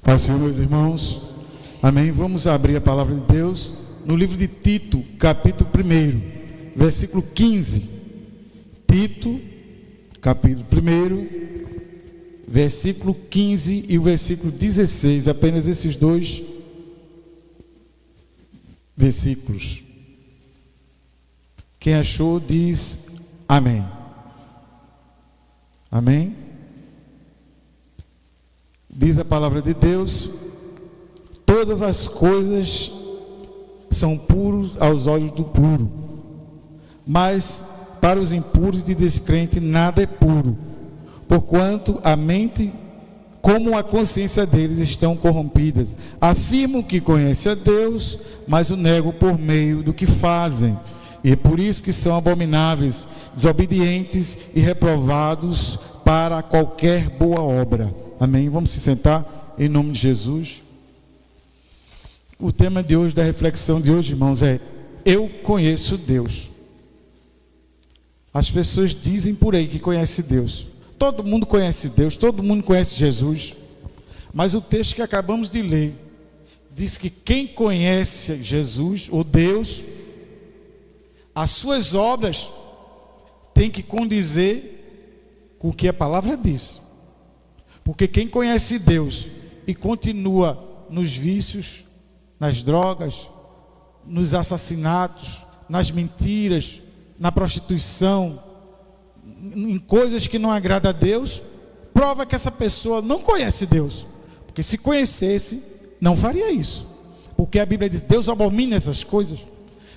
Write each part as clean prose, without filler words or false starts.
Pai, Senhor, meus irmãos, amém. Vamos abrir a palavra de Deus no livro de Tito, capítulo 1, versículo 15. Tito, capítulo 1, versículo 15 e o versículo 16, apenas esses dois versículos. Quem achou diz amém. Amém. Diz a palavra de Deus: todas as coisas são puras aos olhos do puro, mas para os impuros e descrentes nada é puro, porquanto a mente como a consciência deles estão corrompidas. Afirmam que conhecem a Deus, mas o negam por meio do que fazem, e é por isso que são abomináveis, desobedientes e reprovados para qualquer boa obra. Amém? Vamos se sentar em nome de Jesus. O tema de hoje, da reflexão de hoje, irmãos, é: eu conheço Deus. As pessoas dizem por aí que conhece Deus. Todo mundo conhece Deus, todo mundo conhece Jesus. Mas o texto que acabamos de ler diz que quem conhece Jesus, ou Deus, as suas obras tem que condizer com o que a palavra diz. Porque quem conhece Deus e continua nos vícios, nas drogas, nos assassinatos, nas mentiras, na prostituição, em coisas que não agradam a Deus, prova que essa pessoa não conhece Deus. Porque se conhecesse, não faria isso. Porque a Bíblia diz: Deus abomina essas coisas.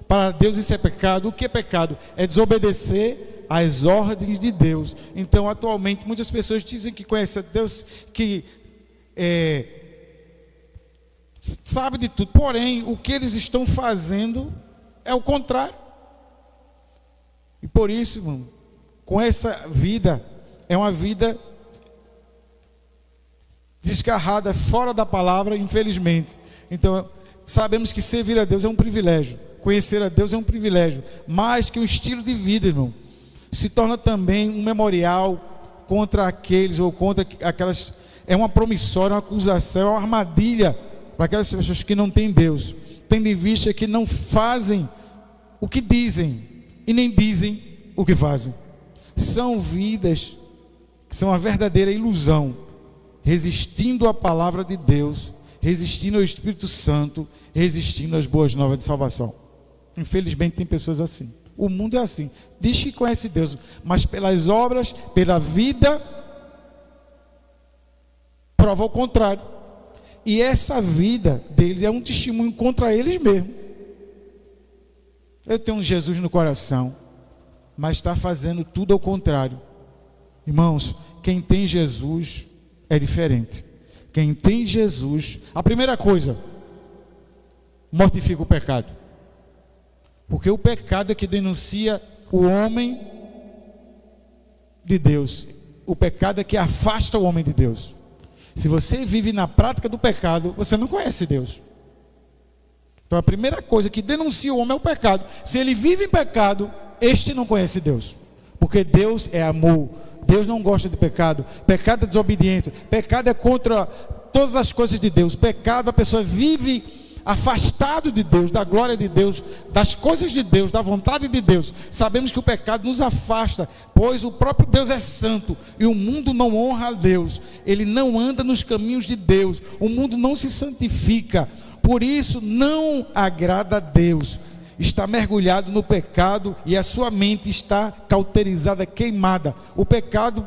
Para Deus isso é pecado. O que é pecado? É desobedecer às ordens de Deus. Então, atualmente, muitas pessoas dizem que conhecem a Deus, que sabe de tudo, porém, o que eles estão fazendo é o contrário. E por isso, irmão, com essa vida, é uma vida desgarrada, fora da palavra, infelizmente. Então, sabemos que servir a Deus é um privilégio, conhecer a Deus é um privilégio, mais que um estilo de vida, irmão. Se torna também um memorial contra aqueles ou contra aquelas. É uma promissória, uma acusação, é uma armadilha para aquelas pessoas que não têm Deus, tendo em vista que não fazem o que dizem e nem dizem o que fazem. São vidas que são uma verdadeira ilusão, resistindo à palavra de Deus, resistindo ao Espírito Santo, resistindo às boas novas de salvação. Infelizmente tem pessoas assim. O mundo é assim, diz que conhece Deus, mas pelas obras, pela vida, prova o contrário. E essa vida deles é um testemunho contra eles mesmos. Eu tenho um Jesus no coração, mas está fazendo tudo ao contrário. Irmãos, quem tem Jesus é diferente. Quem tem Jesus, a primeira coisa, mortifica o pecado. Porque o pecado é que denuncia o homem de Deus. O pecado é que afasta o homem de Deus. Se você vive na prática do pecado, você não conhece Deus. Então a primeira coisa que denuncia o homem é o pecado. Se ele vive em pecado, este não conhece Deus. Porque Deus é amor. Deus não gosta de pecado. Pecado é desobediência. Pecado é contra todas as coisas de Deus. Pecado, a pessoa vive afastado de Deus, da glória de Deus, das coisas de Deus, da vontade de Deus. Sabemos que o pecado nos afasta, pois o próprio Deus é santo e o mundo não honra a Deus. Ele não anda nos caminhos de Deus, o mundo não se santifica, por isso não agrada a Deus. Está mergulhado no pecado e a sua mente está cauterizada, queimada. O pecado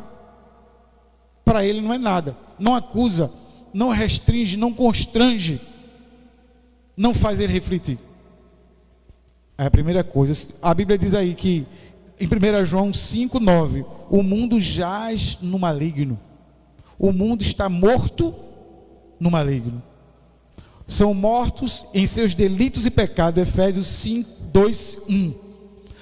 para ele não é nada, não acusa, não restringe, não constrange, não faz ele refletir. É a primeira coisa. A Bíblia diz aí que em 1 João 5,9, o mundo jaz no maligno. O mundo está morto no maligno. São mortos em seus delitos e pecados. Efésios 5, 2, 1.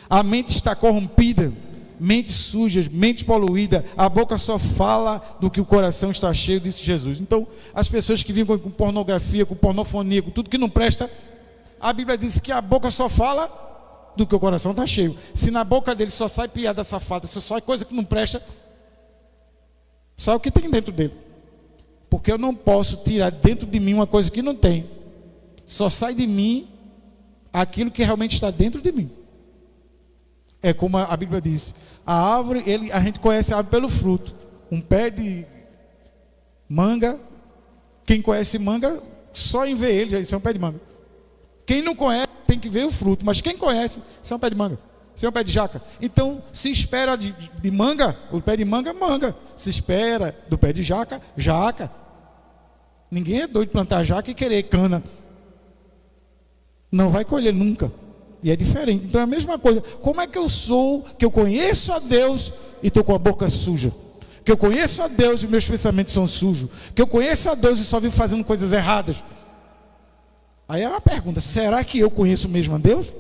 A mente está corrompida, mente suja, mente poluída, a boca só fala do que o coração está cheio, disse Jesus. Então, as pessoas que vivem com pornografia, com pornofonia, com tudo que não presta, a Bíblia diz que a boca só fala do que o coração está cheio. Se na boca dele só sai piada safada, só sai coisa que não presta, só o que tem dentro dele. Porque eu não posso tirar dentro de mim uma coisa que não tem. Só sai de mim aquilo que realmente está dentro de mim. É como a Bíblia diz, a árvore, a gente conhece a árvore pelo fruto. Um pé de manga, quem conhece manga, só em ver ele, isso é um pé de manga. Quem não conhece, tem que ver o fruto. Mas quem conhece, isso é um pé de manga. Isso é um pé de jaca. Então, se espera de manga, o pé de manga, manga. Se espera do pé de jaca, jaca. Ninguém é doido de plantar jaca e querer cana. Não vai colher nunca. E é diferente. Então é a mesma coisa. Como é que eu sou, que eu conheço a Deus e estou com a boca suja? Que eu conheço a Deus e meus pensamentos são sujos? Que eu conheço a Deus e só vivo fazendo coisas erradas? Aí é uma pergunta, será que eu conheço mesmo a Deus?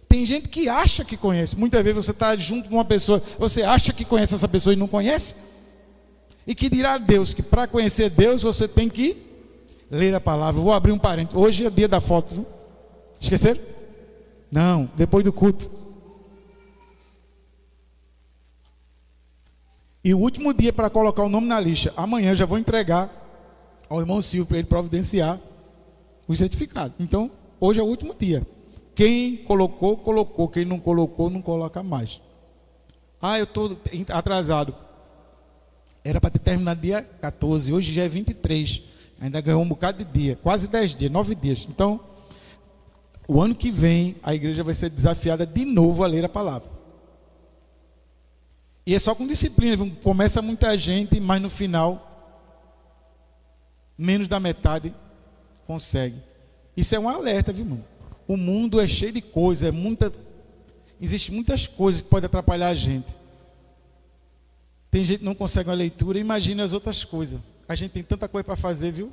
Tem gente que acha que conhece. Muitas vezes você está junto com uma pessoa, você acha que conhece essa pessoa e não conhece? E que dirá a Deus que para conhecer Deus você tem que ler a palavra. Vou abrir um parênteses. Hoje é dia da foto, viu? Esqueceram? Não, depois do culto. E o último dia para colocar o nome na lista. Amanhã eu já vou entregar ao irmão Silvio para ele providenciar o certificado. Então, hoje é o último dia. Quem colocou, colocou. Quem não colocou, não coloca mais. Eu estou atrasado. Era para ter terminado dia 14. Hoje já é 23. Ainda ganhou um bocado de dia. Quase 10 dias, 9 dias. Então, o ano que vem, a igreja vai ser desafiada de novo a ler a palavra. E é só com disciplina. Começa muita gente, mas no final, menos da metade consegue. Isso é um alerta, viu, irmão? O mundo é cheio de coisas, existe muitas coisas que podem atrapalhar a gente. Tem gente que não consegue uma leitura, imagine as outras coisas. A gente tem tanta coisa para fazer, viu?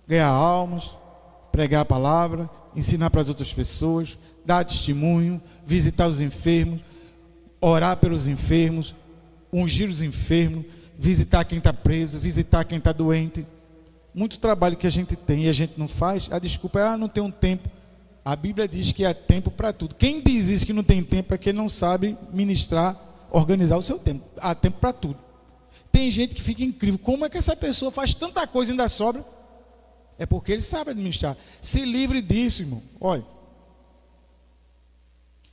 Ganhar almas, pregar a palavra, ensinar para as outras pessoas, dar testemunho, visitar os enfermos, orar pelos enfermos, ungir os enfermos, visitar quem está preso, visitar quem está doente. Muito trabalho que a gente tem e a gente não faz. A desculpa é, não tenho tempo. A Bíblia diz que há tempo para tudo. Quem diz isso que não tem tempo é quem não sabe ministrar, organizar o seu tempo. Há tempo para tudo. Tem gente que fica incrível. Como é que essa pessoa faz tanta coisa e ainda sobra? É porque ele sabe administrar. Se livre disso, irmão. Olha.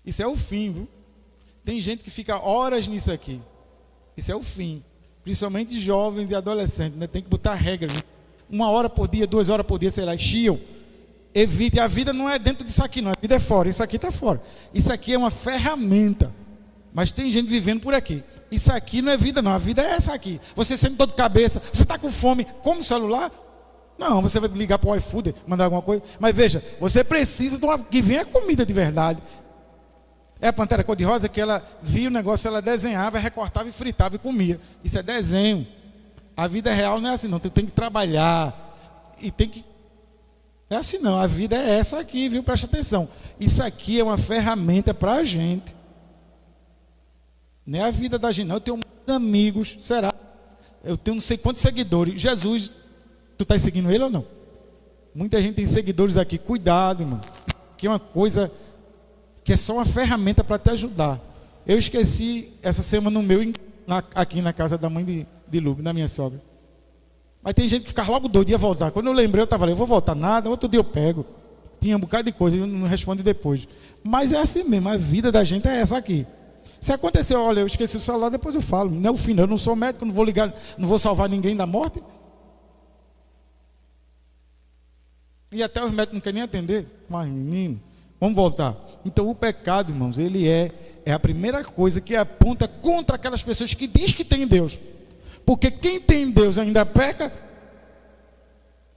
Isso é o fim, viu? Tem gente que fica horas nisso aqui. Isso é o fim. Principalmente jovens e adolescentes, né? Tem que botar regras, né? 1 hora por dia, 2 horas por dia, sei lá, chiam. Evite. A vida não é dentro disso aqui, não. A vida é fora. Isso aqui está fora. Isso aqui é uma ferramenta. Mas tem gente vivendo por aqui. Isso aqui não é vida, não. A vida é essa aqui. Você sente dor de cabeça. Você está com fome. Come o celular? Não, você vai ligar para o iFood, mandar alguma coisa. Mas veja, você precisa de que venha comida de verdade. É a Pantera Cor-de-Rosa que ela via o negócio, ela desenhava, recortava e fritava e comia. Isso é desenho. A vida real não é assim, não. Tu tem que trabalhar. E tem que... Não é assim, não. A vida é essa aqui, viu? Presta atenção. Isso aqui é uma ferramenta para a gente. Não é a vida da gente, não. Eu tenho muitos amigos, será? Eu tenho não sei quantos seguidores. Jesus, tu está seguindo ele ou não? Muita gente tem seguidores aqui. Cuidado, irmão. Que é uma coisa que é só uma ferramenta para te ajudar. Eu esqueci essa semana no meu, aqui na casa da mãe de Lube, da minha sogra. Mas tem gente que fica logo doido, ia voltar. Quando eu lembrei, eu estava ali, eu vou voltar nada, outro dia eu pego. Tinha um bocado de coisa, e não responde depois. Mas é assim mesmo, a vida da gente é essa aqui. Se acontecer, olha, eu esqueci o celular, depois eu falo. Não é o fim, eu não sou médico, não vou ligar, não vou salvar ninguém da morte. E até os médicos não querem nem atender. Mas, menino, vamos voltar. Então, o pecado, irmãos, ele é a primeira coisa que aponta contra aquelas pessoas que diz que tem Deus. Porque quem tem Deus ainda peca.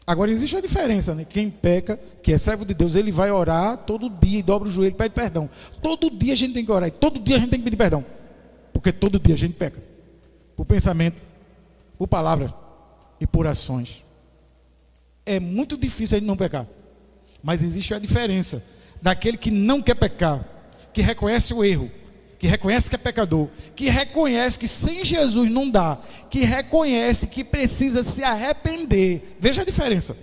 Agora existe a diferença, né? Quem peca, que é servo de Deus, ele vai orar todo dia e dobra o joelho e pede perdão. Todo dia a gente tem que orar e todo dia a gente tem que pedir perdão. Porque todo dia a gente peca. Por pensamento, por palavra e por ações. É muito difícil a gente não pecar. Mas existe a diferença daquele que não quer pecar, que reconhece o erro, que reconhece que é pecador, que reconhece que sem Jesus não dá, que reconhece que precisa se arrepender. Veja a diferença.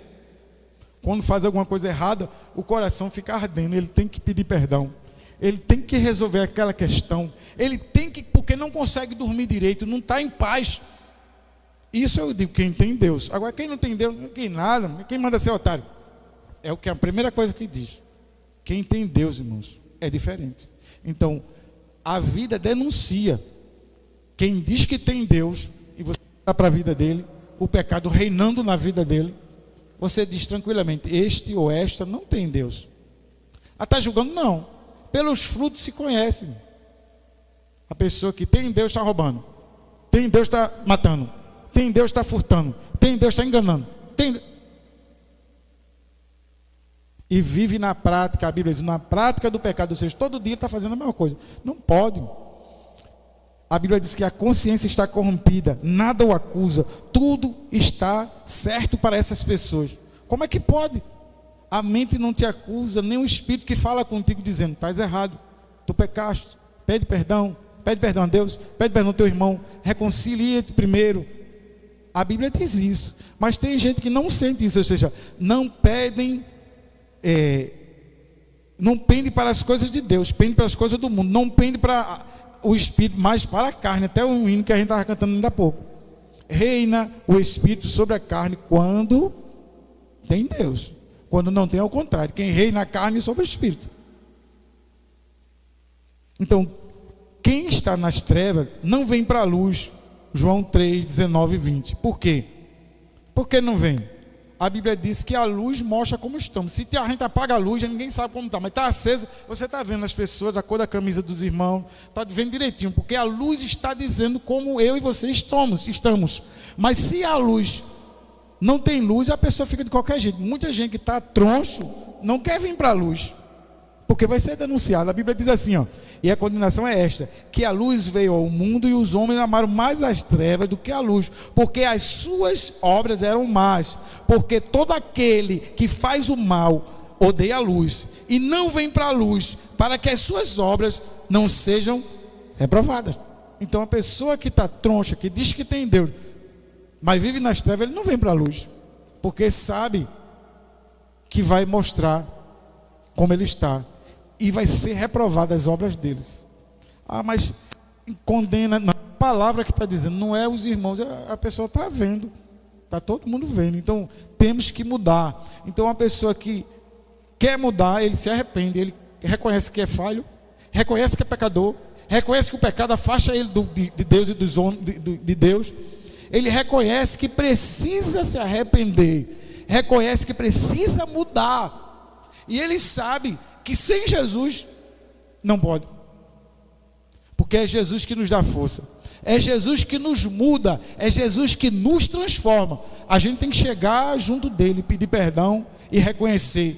Quando faz alguma coisa errada, o coração fica ardendo, ele tem que pedir perdão, ele tem que resolver aquela questão, ele tem que, porque não consegue dormir direito, não está em paz. Isso eu digo, quem tem Deus. Agora, quem não tem Deus, quem nada, quem manda ser otário? É o que a primeira coisa que diz. Quem tem Deus, irmãos, é diferente. Então, a vida denuncia. Quem diz que tem Deus, e você olha para a vida dele, o pecado reinando na vida dele, você diz tranquilamente, este ou esta não tem Deus. Está julgando? Não. Pelos frutos se conhece. A pessoa que tem Deus está roubando, tem Deus está matando, tem Deus está furtando, tem Deus está enganando, e vive na prática, a Bíblia diz, na prática do pecado, ou seja, todo dia está fazendo a mesma coisa. Não pode. A Bíblia diz que a consciência está corrompida, nada o acusa, tudo está certo para essas pessoas. Como é que pode? A mente não te acusa, nem o Espírito que fala contigo dizendo, estás errado, tu pecaste, pede perdão a Deus, pede perdão ao teu irmão, reconcilia-te primeiro. A Bíblia diz isso, mas tem gente que não sente isso, ou seja, não pende para as coisas de Deus, pende para as coisas do mundo, não pende para o Espírito, mas para a carne. Até o hino que a gente estava cantando ainda há pouco, reina o Espírito sobre a carne quando tem Deus, quando não tem, ao contrário, quem reina a carne sobre o Espírito. Então, quem está nas trevas não vem para a luz. João 3, 19 e 20. Por quê? Por que não vem? A Bíblia diz que a luz mostra como estamos. Se a gente apaga a luz, ninguém sabe como está, mas está acesa, você está vendo as pessoas, a cor da camisa dos irmãos, está vendo direitinho, porque a luz está dizendo como eu e você estamos. Mas se a luz não tem luz, a pessoa fica de qualquer jeito. Muita gente que está troncho não quer vir para a luz, porque vai ser denunciado. A Bíblia diz assim, ó, e a condenação é esta, que a luz veio ao mundo e os homens amaram mais as trevas do que a luz, porque as suas obras eram más. Porque todo aquele que faz o mal odeia a luz e não vem para a luz, para que as suas obras não sejam reprovadas. Então a pessoa que está troncha, que diz que tem Deus, mas vive nas trevas, ele não vem para a luz, porque sabe que vai mostrar como ele está e vai ser reprovada as obras deles. Mas condena, não, a palavra que está dizendo não é os irmãos, a pessoa está vendo, está todo mundo vendo. Então temos que mudar. Então a pessoa que quer mudar, ele se arrepende, ele reconhece que é falho, reconhece que é pecador, reconhece que o pecado afasta ele de Deus e dos homens, de Deus. Ele reconhece que precisa se arrepender, reconhece que precisa mudar, e ele sabe que sem Jesus não pode, porque é Jesus que nos dá força, é Jesus que nos muda, é Jesus que nos transforma. A gente tem que chegar junto dele, pedir perdão e reconhecer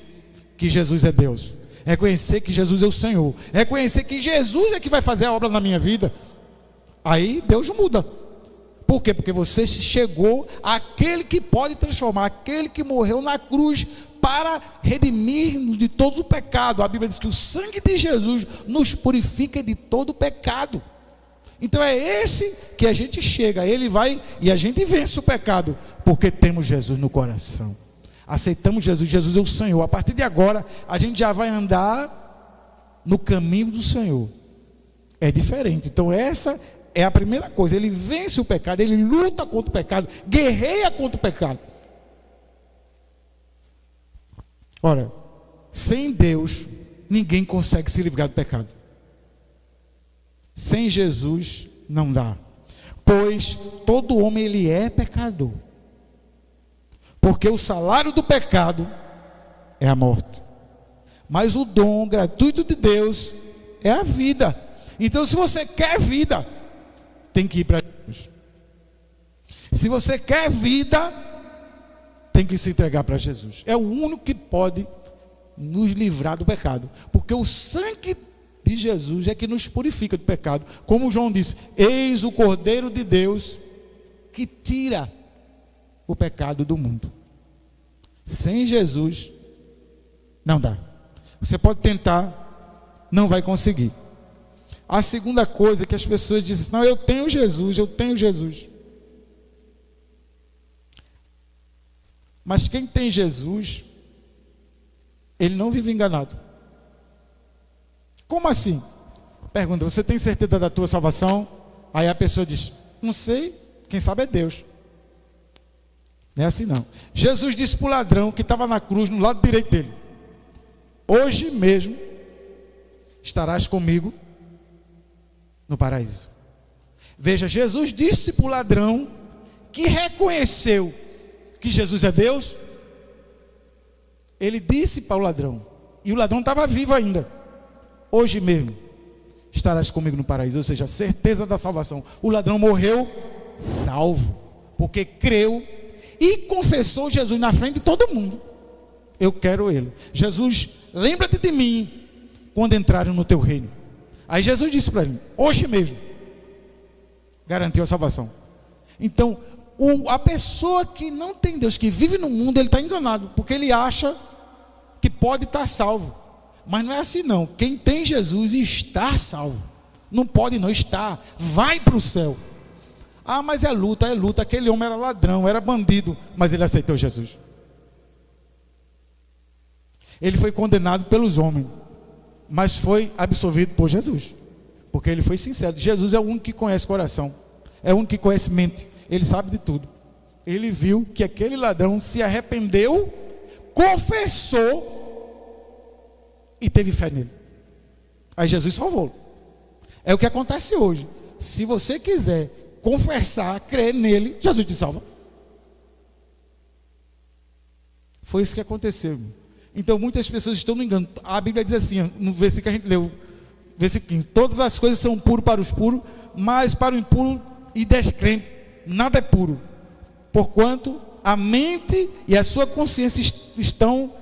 que Jesus é Deus, reconhecer que Jesus é o Senhor, reconhecer que Jesus é que vai fazer a obra na minha vida. Aí Deus muda. Por quê? Porque você chegou àquele que pode transformar, aquele que morreu na cruz para redimir-nos de todo o pecado. A Bíblia diz que o sangue de Jesus nos purifica de todo o pecado. Então é esse que a gente chega, ele vai e a gente vence o pecado, porque temos Jesus no coração, aceitamos Jesus, Jesus é o Senhor. A partir de agora a gente já vai andar no caminho do Senhor, é diferente. Então essa é a primeira coisa, ele vence o pecado, ele luta contra o pecado, guerreia contra o pecado. Ora, sem Deus, ninguém consegue se livrar do pecado. Sem Jesus, não dá. Pois todo homem, ele é pecador. Porque o salário do pecado é a morte. Mas o dom gratuito de Deus é a vida. Então, se você quer vida, tem que ir para Jesus. Se você quer vida, tem que se entregar para Jesus. É o único que pode nos livrar do pecado, porque o sangue de Jesus é que nos purifica do pecado. Como João disse, eis o Cordeiro de Deus que tira o pecado do mundo. Sem Jesus não dá. Você pode tentar, não vai conseguir. A segunda coisa que as pessoas dizem, não, eu tenho Jesus, eu tenho Jesus. Mas quem tem Jesus, ele não vive enganado. Como assim? Pergunta, você tem certeza da tua salvação? Aí a pessoa diz, não sei, quem sabe é Deus. Não é assim não. Jesus disse para o ladrão que estava na cruz, no lado direito dele: hoje mesmo estarás comigo no paraíso. Veja, Jesus disse para o ladrão que reconheceu que Jesus é Deus. Ele disse para o ladrão, e o ladrão estava vivo ainda: hoje mesmo estarás comigo no paraíso. Ou seja, certeza da salvação. O ladrão morreu salvo, porque creu e confessou Jesus na frente de todo mundo: eu quero ele. Jesus, lembra-te de mim quando entraram no teu reino. Aí Jesus disse para ele: hoje mesmo garantiu a salvação. Então, a pessoa que não tem Deus, que vive no mundo, ele está enganado, porque ele acha que pode estar salvo. Mas não é assim não. Quem tem Jesus está salvo. Não pode não estar, vai para o céu. Ah, mas é luta. Aquele homem era ladrão, era bandido, mas ele aceitou Jesus. Ele foi condenado pelos homens, mas foi absolvido por Jesus, porque ele foi sincero. Jesus é o único que conhece o coração, é o único que conhece mente. Ele sabe de tudo. Ele viu que aquele ladrão se arrependeu, confessou e teve fé nele. Aí Jesus salvou. É o que acontece hoje. Se você quiser confessar, crer nele, Jesus te salva. Foi isso que aconteceu. Então muitas pessoas estão no engano. A Bíblia diz assim, no versículo que a gente leu, versículo 15: todas as coisas são puras para os puros, mas para o impuro e descrente nada é puro, porquanto a mente e a sua consciência estão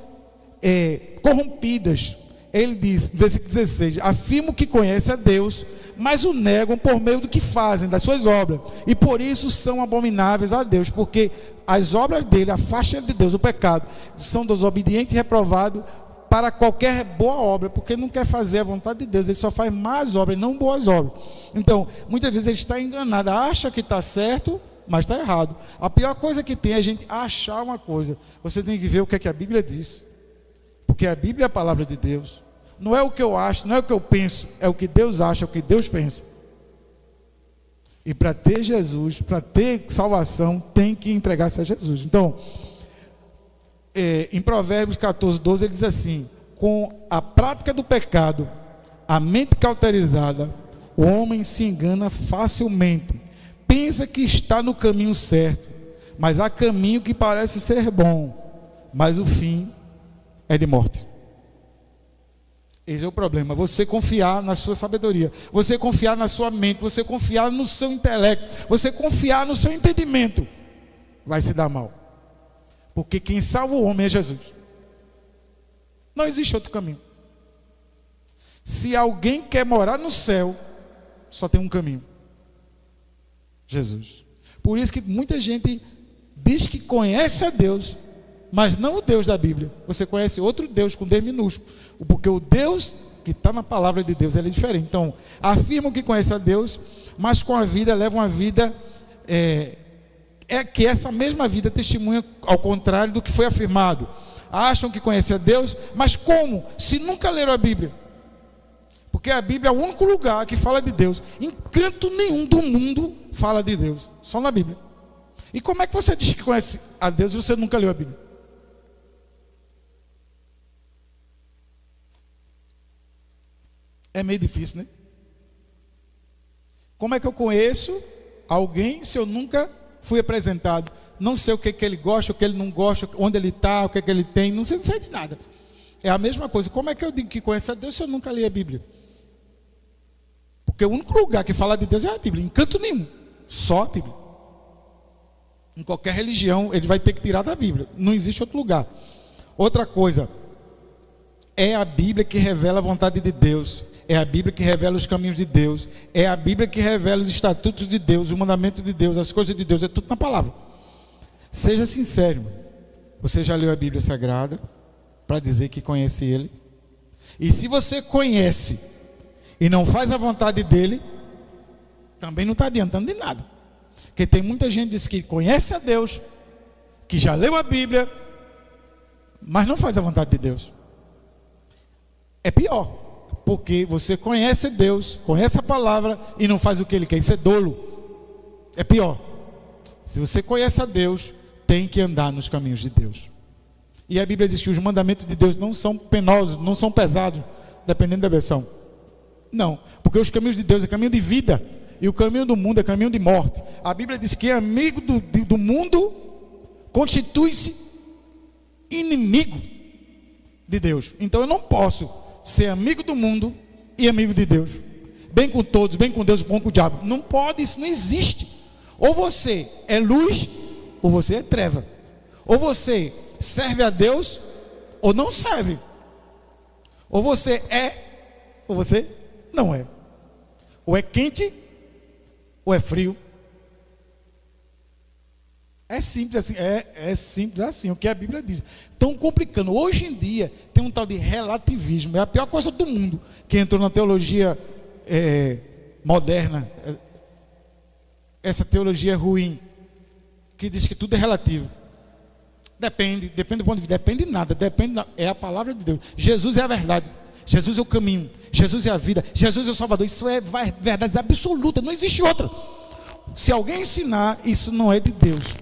corrompidas. Ele diz, versículo 16: afirmo que conhece a Deus, mas o negam por meio do que fazem, das suas obras, e por isso são abomináveis a Deus, porque as obras dele afastam de Deus o pecado. São desobedientes e reprovados para qualquer boa obra, porque não quer fazer a vontade de Deus. Ele só faz más obras, não boas obras. Então, muitas vezes ele está enganado, acha que está certo, mas está errado. A pior coisa que tem é a gente achar uma coisa. Você tem que ver o que é que a Bíblia diz, porque a Bíblia é a palavra de Deus. Não é o que eu acho, não é o que eu penso, é o que Deus acha, é o que Deus pensa. E para ter Jesus, para ter salvação, tem que entregar-se a Jesus. Então, em Provérbios 14, 12, ele diz assim: com a prática do pecado, a mente cauterizada, o homem se engana facilmente. Pensa que está no caminho certo, mas há caminho que parece ser bom, mas o fim é de morte. Esse é o problema. Você confiar na sua sabedoria, você confiar na sua mente, você confiar no seu intelecto, você confiar no seu entendimento, vai se dar mal. Porque quem salva o homem é Jesus. Não existe outro caminho. Se alguém quer morar no céu, só tem um caminho: Jesus. Por isso que muita gente diz que conhece a Deus, mas não o Deus da Bíblia. Você conhece outro Deus com D minúsculo, porque o Deus que está na palavra de Deus, ele é diferente. Então, afirmam que conhece a Deus, mas com a vida levam uma vida que essa mesma vida testemunha ao contrário do que foi afirmado. Acham que conhecem a Deus, mas como? Se nunca leram a Bíblia. Porque a Bíblia é o único lugar que fala de Deus. Em canto nenhum do mundo fala de Deus, só na Bíblia. E como é que você diz que conhece a Deus e você nunca leu a Bíblia? É meio difícil, né? Como é que eu conheço alguém se eu nunca fui apresentado? Não sei o que ele gosta, o que ele não gosta, onde ele está, o que ele tem, não sei de nada. É a mesma coisa. Como é que eu digo que conheço a Deus se eu nunca li a Bíblia? Porque o único lugar que fala de Deus é a Bíblia, em canto nenhum, só a Bíblia. Em qualquer religião ele vai ter que tirar da Bíblia, não existe outro lugar. Outra coisa, é a Bíblia que revela a vontade de Deus, é a Bíblia que revela os caminhos de Deus, é a Bíblia que revela os estatutos de Deus, o mandamento de Deus, as coisas de Deus, é tudo na palavra. Seja sincero, irmão. Você já leu a Bíblia Sagrada para dizer que conhece Ele? E se você conhece e não faz a vontade dEle, também não está adiantando de nada. Porque tem muita gente que diz que conhece a Deus, que já leu a Bíblia, mas não faz a vontade de Deus. É pior, porque você conhece Deus, conhece a palavra e não faz o que Ele quer. Isso é dolo. É pior. Se você conhece a Deus, tem que andar nos caminhos de Deus. E a Bíblia diz que os mandamentos de Deus não são penosos, não são pesados, dependendo da versão. Não, porque os caminhos de Deus é caminho de vida, e o caminho do mundo é caminho de morte. A Bíblia diz que amigo do mundo constitui-se inimigo de Deus. Então eu não posso ser amigo do mundo e amigo de Deus. Bem com todos, bem com Deus, bom com o diabo. Não pode, isso não existe. Ou você é luz, ou você é treva. Ou você serve a Deus, ou não serve. Ou você é, ou você não é. Ou é quente, ou é frio. É simples assim, é simples assim, o que a Bíblia diz. Estão complicando. Hoje em dia tem um tal de relativismo. É a pior coisa do mundo que entrou na teologia moderna. Essa teologia ruim, que diz que tudo é relativo. Depende do ponto de vista. Depende de nada, é a palavra de Deus. Jesus é a verdade, Jesus é o caminho, Jesus é a vida, Jesus é o Salvador. Isso é verdade absoluta, não existe outra. Se alguém ensinar, isso não é de Deus.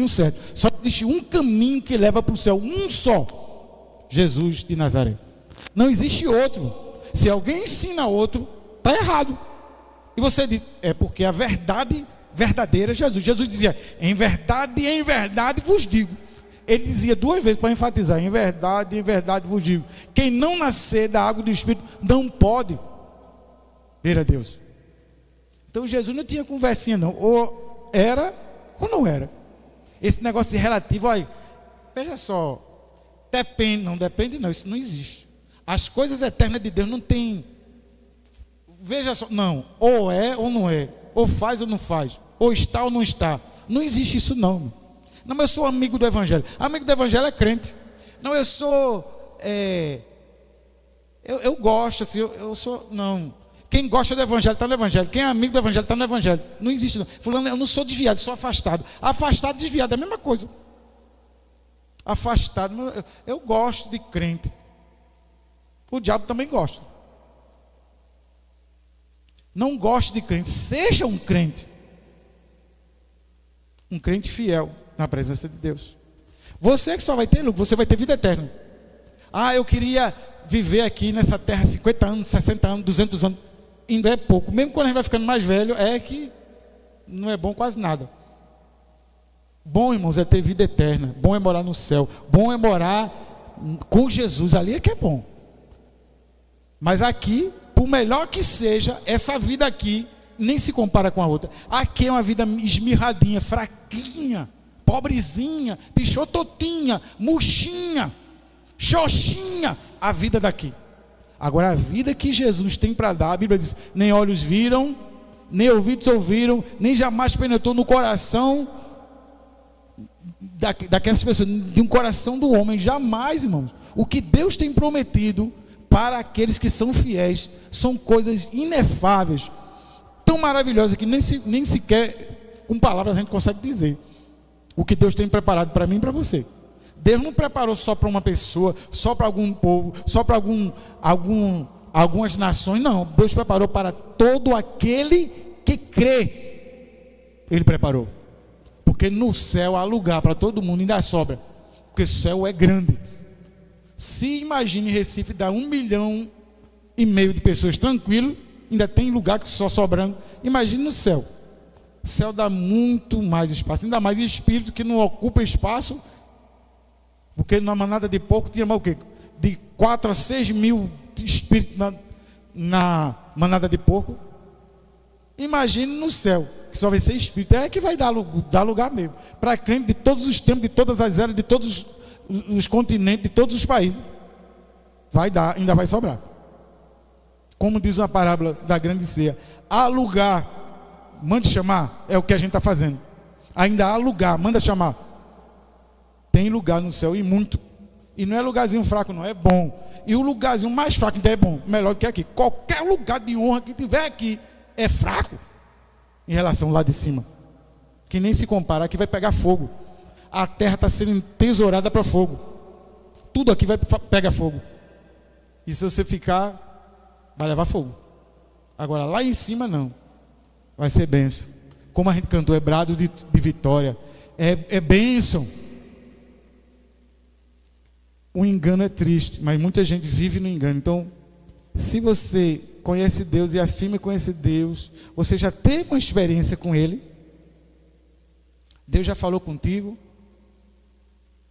Certo. Só existe um caminho que leva para o céu, um só: Jesus de Nazaré. Não existe outro. Se alguém ensina outro, está errado. E você diz, é porque a verdade verdadeira é Jesus. Jesus dizia, em verdade vos digo. Ele dizia duas vezes para enfatizar, em verdade vos digo, quem não nascer da água do Espírito não pode ver a Deus. Então Jesus não tinha conversinha não, ou era ou não era. Esse negócio de relativo, olha, veja só, depende não, isso não existe. As coisas eternas de Deus não tem, veja só, não, ou é ou não é, ou faz ou não faz, ou está ou não está. Não existe isso não. Não, eu sou amigo do Evangelho. Amigo do Evangelho é crente. Não, eu sou, eu gosto assim, eu sou, não. Quem gosta do Evangelho está no Evangelho. Quem é amigo do Evangelho está no Evangelho. Não existe não. Fulano, eu não sou desviado, sou afastado. Afastado e desviado é a mesma coisa. Afastado, eu gosto de crente. O diabo também gosta. Não goste de crente, seja um crente. Um crente fiel na presença de Deus. Você que só vai ter lucro, você vai ter vida eterna. Ah, eu queria viver aqui nessa terra 50 anos, 60 anos, 200 anos. Ainda é pouco. Mesmo quando a gente vai ficando mais velho, é que não é bom quase nada. Bom, irmãos, é ter vida eterna. Bom é morar no céu. Bom é morar com Jesus. Ali é que é bom. Mas aqui, por melhor que seja, essa vida aqui nem se compara com a outra. Aqui é uma vida esmirradinha, fraquinha, pobrezinha, pichototinha, murchinha, xoxinha. A vida daqui. Agora a vida que Jesus tem para dar, a Bíblia diz, nem olhos viram, nem ouvidos ouviram, nem jamais penetrou no coração daquelas pessoas, de um coração do homem, jamais, irmãos. O que Deus tem prometido para aqueles que são fiéis, são coisas inefáveis, tão maravilhosas que nem sequer com palavras a gente consegue dizer. O que Deus tem preparado para mim e para você. Deus não preparou só para uma pessoa, só para algum povo, só para algumas nações. Não, Deus preparou para todo aquele que crê. Ele preparou. Porque no céu há lugar para todo mundo, ainda sobra. Porque o céu é grande. Se imagine Recife dá 1,5 milhão de pessoas tranquilo, ainda tem lugar que só sobrando. Imagine no céu. O céu dá muito mais espaço, ainda mais espírito que não ocupa espaço. Porque na manada de porco tinha mais o quê? De 4 a 6 mil espíritos na manada de porco. Imagine no céu, que só vai ser espírito. É que vai dar lugar mesmo. Para crente de todos os tempos, de todas as eras, de todos os continentes, de todos os países. Vai dar, ainda vai sobrar. Como diz uma parábola da grande ceia. Há lugar, mande chamar, é o que a gente está fazendo. Ainda há lugar, manda chamar. Tem lugar no céu e muito. E não é lugarzinho fraco não, é bom. E o lugarzinho mais fraco então é bom, melhor do que aqui. Qualquer lugar de honra que tiver aqui é fraco em relação lá de cima. Que nem se compara, aqui vai pegar fogo. A terra está sendo tesourada para fogo. Tudo aqui vai pegar fogo. E se você ficar, vai levar fogo. Agora lá em cima não. Vai ser bênção. Como a gente cantou, é brado de vitória. é bênção. O engano é triste, mas muita gente vive no engano. Então, se você conhece Deus e afirma conhecer Deus, você já teve uma experiência com Ele? Deus já falou contigo?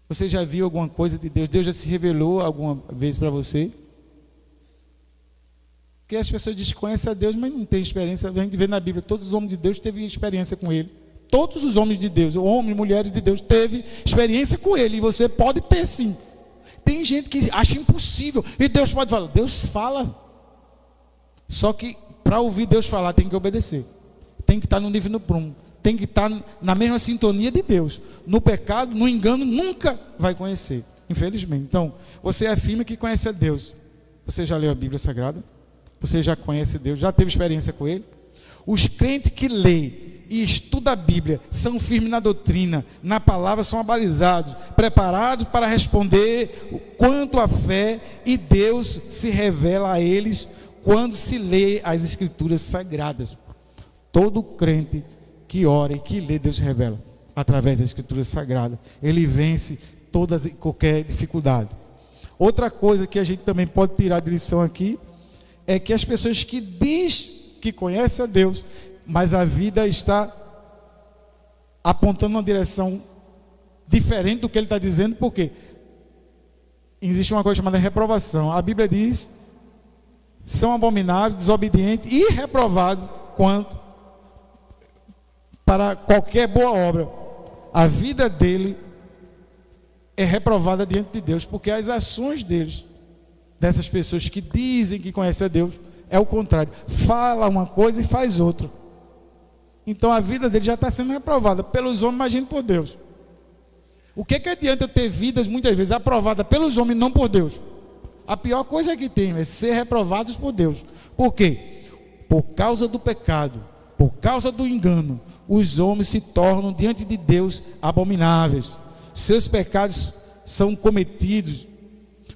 Você já viu alguma coisa de Deus? Deus já se revelou alguma vez para você? Porque as pessoas dizem que conhecem a Deus, mas não tem experiência. A gente vê na Bíblia, todos os homens de Deus teve experiência com Ele. Todos os homens de Deus, homens e mulheres de Deus, teve experiência com Ele. E você pode ter sim. Tem gente que acha impossível. E Deus pode falar. Deus fala. Só que para ouvir Deus falar tem que obedecer. Tem que estar no nível no prumo. Tem que estar na mesma sintonia de Deus. No pecado, no engano, nunca vai conhecer. Infelizmente. Então, você afirma que conhece a Deus. Você já leu a Bíblia Sagrada? Você já conhece Deus? Já teve experiência com Ele? Os crentes que lêem e estudam a Bíblia são firmes na doutrina, na palavra, são abalizados, preparados para responder quanto à fé, e Deus se revela a eles quando se lê as Escrituras Sagradas. Todo crente que ora e que lê, Deus se revela através das Escrituras Sagradas. Ele vence todas e qualquer dificuldade. Outra coisa que a gente também pode tirar de lição aqui é que as pessoas que dizem que conhecem a Deus, mas a vida está apontando uma direção diferente do que ele está dizendo, porque existe uma coisa chamada reprovação. A Bíblia diz: são abomináveis, desobedientes e reprovados quanto para qualquer boa obra. A vida dele é reprovada diante de Deus, porque as ações deles, dessas pessoas que dizem que conhecem a Deus, é o contrário. Fala uma coisa e faz outra. Então a vida dele já está sendo reprovada pelos homens, imagine por Deus. O que adianta eu ter vidas muitas vezes aprovadas pelos homens e não por Deus? A pior coisa que tem é ser reprovados por Deus. Por quê? Por causa do pecado, por causa do engano, os homens se tornam diante de Deus abomináveis. Seus pecados são cometidos,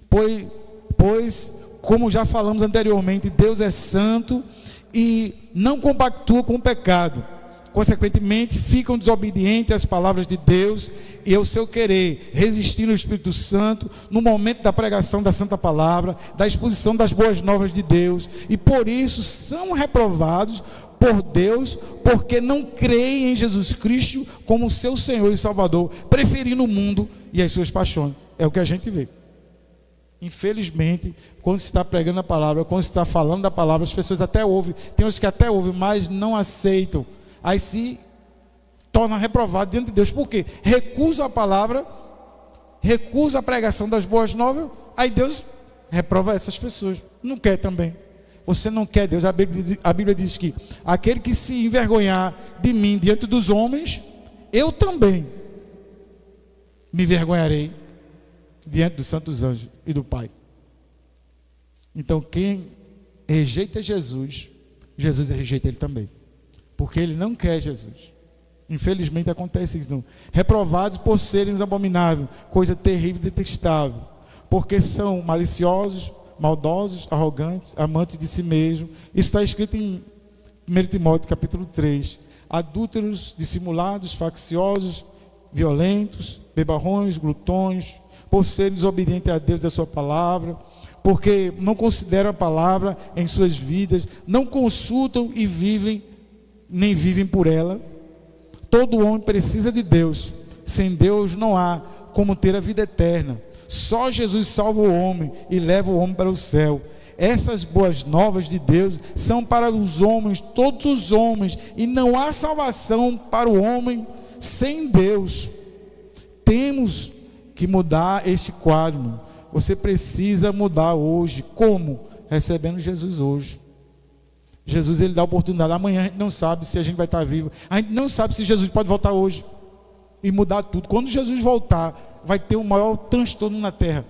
pois como já falamos anteriormente, Deus é santo e não compactua com o pecado. Consequentemente, ficam desobedientes às palavras de Deus e ao seu querer, resistindo ao Espírito Santo no momento da pregação da Santa Palavra, da exposição das boas novas de Deus, e por isso são reprovados por Deus, porque não creem em Jesus Cristo como seu Senhor e Salvador, preferindo o mundo e as suas paixões. É o que a gente vê. Infelizmente, quando se está pregando a palavra, quando se está falando da palavra, as pessoas até ouvem, tem uns que até ouvem, mas não aceitam. Aí se torna reprovado diante de Deus. Por quê? Recusa a palavra, recusa a pregação das boas novas, aí Deus reprova essas pessoas. Não quer também. Você não quer Deus. A Bíblia diz que aquele que se envergonhar de mim diante dos homens, eu também me envergonharei diante dos santos anjos e do Pai. Então quem rejeita Jesus, Jesus rejeita ele também, porque ele não quer Jesus. Infelizmente acontece isso. Reprovados por serem abomináveis, coisa terrível e detestável, porque são maliciosos, maldosos, arrogantes, amantes de si mesmo. Isso está escrito em 1 Timóteo capítulo 3. Adúlteros, dissimulados, facciosos, violentos, bebarrões, glutões, por serem desobedientes a Deus e a sua palavra, porque não consideram a palavra em suas vidas, não consultam e nem vivem por ela. Todo homem precisa de Deus. Sem Deus não há como ter a vida eterna. Só Jesus salva o homem e leva o homem para o céu. Essas boas novas de Deus são para os homens, todos os homens, e não há salvação para o homem sem Deus. Temos que mudar este quadro. Você precisa mudar hoje. Como? Recebendo Jesus hoje. Jesus, ele dá oportunidade. Amanhã a gente não sabe se a gente vai estar vivo. A gente não sabe se Jesus pode voltar hoje e mudar tudo. Quando Jesus voltar, vai ter o maior transtorno na terra.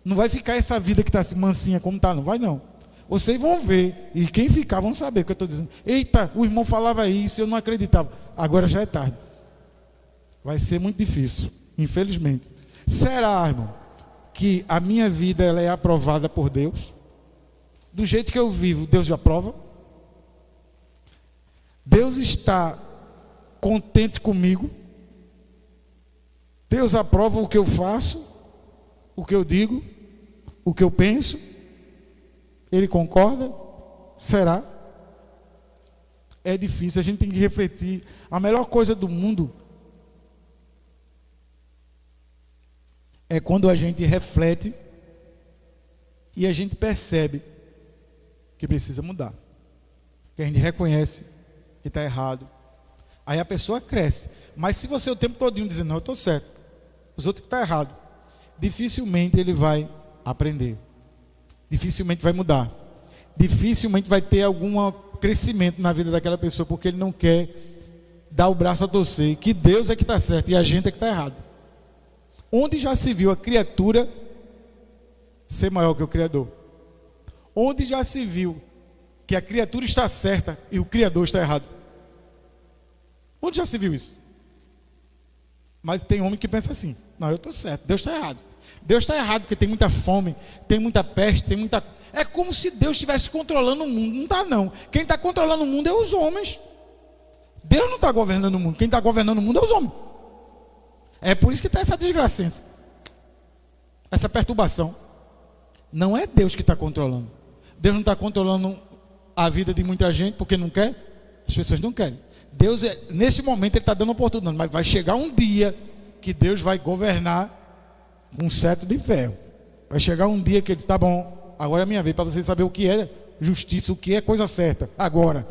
Não vai ficar essa vida que está assim, mansinha como está, não vai não. Vocês vão ver, e quem ficar vão saber o que eu estou dizendo. Eita, o irmão falava isso, eu não acreditava. Agora já é tarde. Vai ser muito difícil, infelizmente. Será, irmão, que a minha vida ela é aprovada por Deus? Do jeito que eu vivo, Deus já aprova? Deus está contente comigo? Deus aprova o que eu faço, o que eu digo, o que eu penso? Ele concorda? Será? É difícil, a gente tem que refletir. A melhor coisa do mundo é quando a gente reflete e a gente percebe que precisa mudar, que a gente reconhece que está errado. Aí a pessoa cresce. Mas se você o tempo todinho dizendo, não, eu estou certo, os outros que estão errado, dificilmente ele vai aprender, dificilmente vai mudar, dificilmente vai ter algum crescimento na vida daquela pessoa, porque ele não quer dar o braço a torcer, que Deus é que está certo e a gente é que está errado. Onde já se viu a criatura ser maior que o Criador? Onde já se viu que a criatura está certa e o Criador está errado? Onde já se viu isso? Mas tem homem que pensa assim, não, eu estou certo, Deus está errado. Deus está errado porque tem muita fome, tem muita peste, tem muita... É como se Deus estivesse controlando o mundo. Não está não. Quem está controlando o mundo é os homens. Deus não está governando o mundo. Quem está governando o mundo é os homens. É por isso que está essa desgraça, essa perturbação. Não é Deus que está controlando. Deus não está controlando a vida de muita gente porque não quer. As pessoas não querem. Deus, nesse momento, Ele está dando oportunidade. Mas vai chegar um dia que Deus vai governar com um cetro de ferro. Vai chegar um dia que Ele diz, tá bom, agora é a minha vez, para vocês saberem o que é justiça, o que é coisa certa, agora.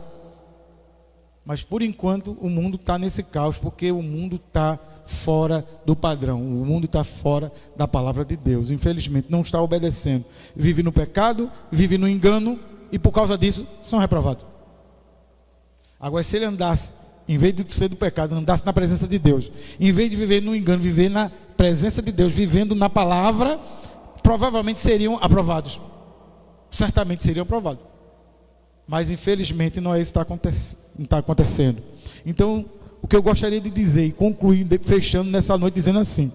Mas por enquanto o mundo está nesse caos, porque o mundo está fora do padrão, o mundo está fora da palavra de Deus, infelizmente não está obedecendo, vive no pecado, vive no engano, e por causa disso são reprovados. Agora, se ele andasse, em vez de ser do pecado, andasse na presença de Deus, em vez de viver no engano, viver na presença de Deus, vivendo na palavra, provavelmente seriam aprovados. Certamente seriam aprovados. Mas infelizmente não é isso que está acontecendo. Então, o que eu gostaria de dizer e concluir, fechando nessa noite, dizendo assim: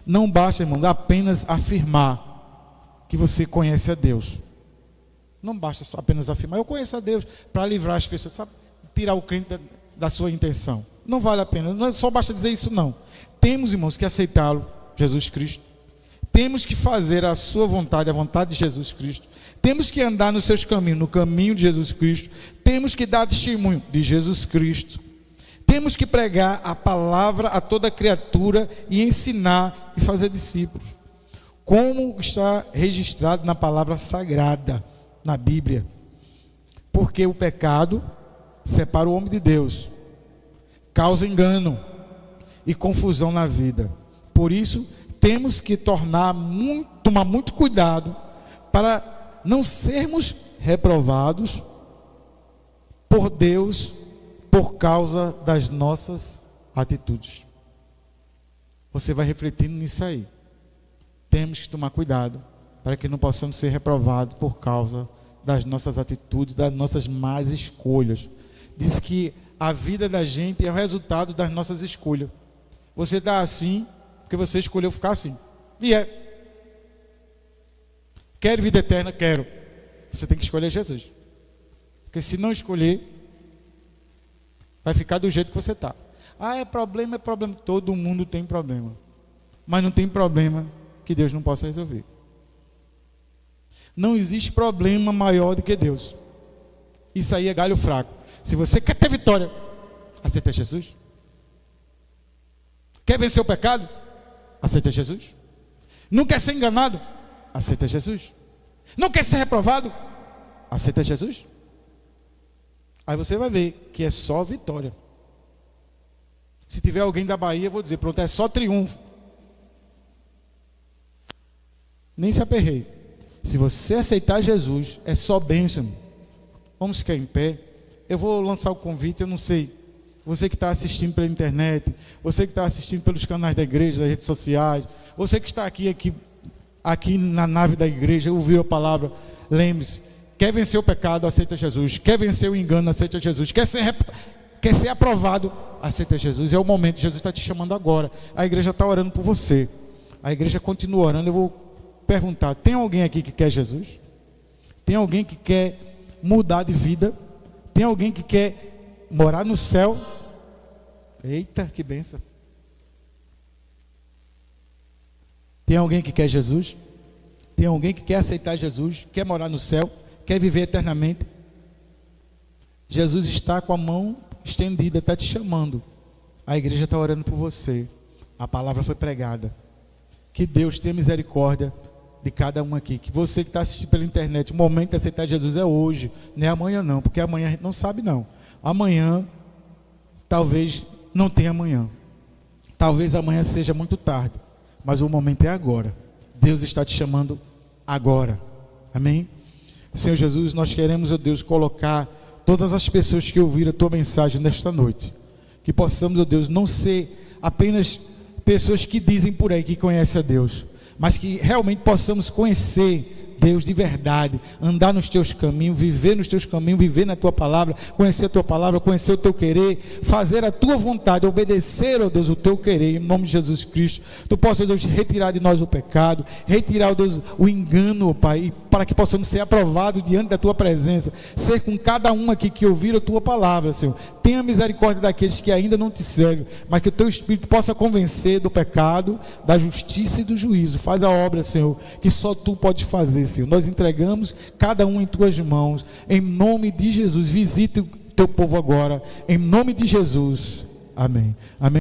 não basta, irmão, apenas afirmar que você conhece a Deus. Não basta só apenas afirmar, eu conheço a Deus, para livrar as pessoas, sabe? Tirar o crente da sua intenção. Não vale a pena, não é só basta dizer isso não. Temos, irmãos, que aceitá-lo, Jesus Cristo. Temos que fazer a sua vontade, a vontade de Jesus Cristo. Temos que andar nos seus caminhos, no caminho de Jesus Cristo. Temos que dar testemunho de Jesus Cristo. Temos que pregar a palavra a toda criatura e ensinar e fazer discípulos. Como está registrado na palavra sagrada, na Bíblia. Porque o pecado separa o homem de Deus, causa engano e confusão na vida. Por isso, temos que tomar muito cuidado para não sermos reprovados por Deus por causa das nossas atitudes. Você vai refletindo nisso aí. Temos que tomar cuidado para que não possamos ser reprovados por causa das nossas atitudes, das nossas más escolhas. Diz que a vida da gente é o resultado das nossas escolhas. Você está assim porque você escolheu ficar assim. E é. Quero vida eterna? Quero. Você tem que escolher Jesus. Porque se não escolher, vai ficar do jeito que você está. Ah, é problema, é problema. Todo mundo tem problema. Mas não tem problema que Deus não possa resolver. Não existe problema maior do que Deus. Isso aí é galho fraco. Se você quer ter vitória, aceita Jesus. Quer vencer o pecado? Aceita Jesus. Não quer ser enganado? Aceita Jesus. Não quer ser reprovado? Aceita Jesus. Aí você vai ver que é só vitória. Se tiver alguém da Bahia, eu vou dizer, pronto, é só triunfo. Nem se aperreie. Se você aceitar Jesus, é só bênção. Vamos ficar em pé. Eu vou lançar o convite, eu não sei. Você que está assistindo pela internet, você que está assistindo pelos canais da igreja, das redes sociais, você que está aqui na nave da igreja, ouviu a palavra, lembre-se, quer vencer o pecado, aceita Jesus. Quer vencer o engano, aceita Jesus. Quer ser aprovado, aceita Jesus. É o momento, Jesus está te chamando agora. A igreja está orando por você. A igreja continua orando. Eu vou perguntar, tem alguém aqui que quer Jesus? Tem alguém que quer mudar de vida? Tem alguém que quer morar no céu? Eita, que bênção. Tem alguém que quer Jesus? Tem alguém que quer aceitar Jesus, quer morar no céu, quer viver eternamente? Jesus está com a mão estendida, está te chamando. A igreja está orando por você. A palavra foi pregada. Que Deus tenha misericórdia de cada um aqui. Que você que está assistindo pela internet, o momento de aceitar Jesus é hoje, não é amanhã não, porque amanhã a gente não sabe não. Amanhã, talvez não tenha amanhã. Talvez amanhã seja muito tarde, mas o momento é agora. Deus está te chamando agora. Amém? Senhor Jesus, nós queremos, ó Deus, colocar todas as pessoas que ouviram a tua mensagem nesta noite. Que possamos, ó Deus, não ser apenas pessoas que dizem por aí que conhecem a Deus, mas que realmente possamos conhecer Deus de verdade, andar nos teus caminhos, viver nos teus caminhos, viver na tua palavra, conhecer a tua palavra, conhecer o teu querer, fazer a tua vontade, obedecer, ó Deus, o teu querer, em nome de Jesus Cristo. Tu possa, Deus, retirar de nós o pecado, retirar, ó Deus, o engano, ó Pai, para que possamos ser aprovados diante da tua presença, ser com cada um aqui que ouvir a tua palavra, Senhor. Tenha misericórdia daqueles que ainda não te servem, mas que o teu Espírito possa convencer do pecado, da justiça e do juízo. Faz a obra, Senhor, que só tu podes fazer, Senhor. Nós entregamos cada um em tuas mãos, em nome de Jesus. Visite o teu povo agora, em nome de Jesus. Amém. Amém.